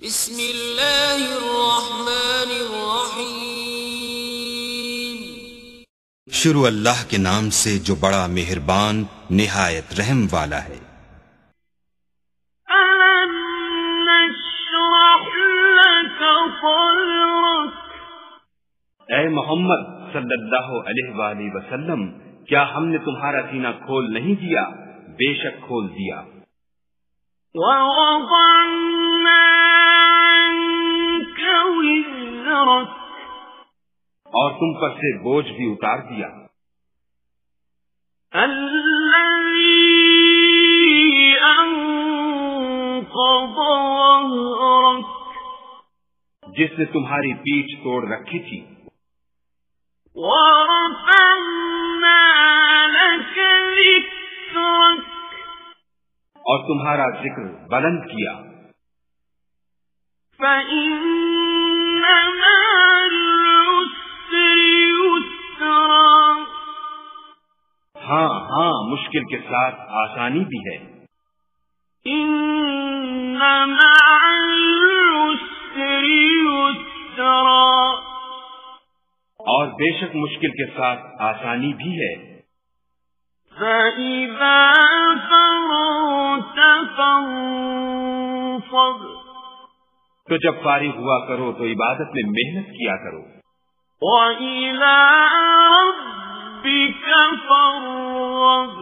بسم اللہ الرحمن الرحیم۔ شروع اللہ کے نام سے جو بڑا مہربان نہایت رحم والا ہے۔ أَلَمْ نَشْرَحْ لَكَ صَدْرَكَ، اے محمد صلی اللہ علیہ وآلہ وسلم، کیا ہم نے تمہارا سینہ کھول نہیں دیا؟ بے شک کھول دیا۔ وَوَضَعْنَا عَنكَ وِزْرَكَ، اور تم پر سے بوجھ بھی اتار دیا۔ الَّذِي أَنقَضَ ظَهْرَكَ، جس نے تمہاری پیٹھ توڑ رکھی تھی۔ وَرَفَعْنَا لَكَ ذِكْرَكَ، اور تمہارا ذکر بلند کیا۔ فَإِنَّ مَعَ الْعُسْرِ يُسْرًا، ہاں ہاں، مشکل کے ساتھ آسانی بھی ہے۔ إِنَّ مَعَ الْعُسْرِ يُسْرًا، اور بے شک مشکل کے ساتھ آسانی بھی ہے۔ فَإِذَا فَرَغْتَ فَانصَبْ، تو جب فارغ ہوا کرو تو عبادت میں محنت کیا کرو۔ وَإِلَىٰ رَبِّكَ فَارْغَب،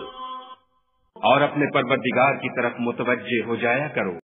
اور اپنے پروردگار کی طرف متوجہ ہو جایا کرو۔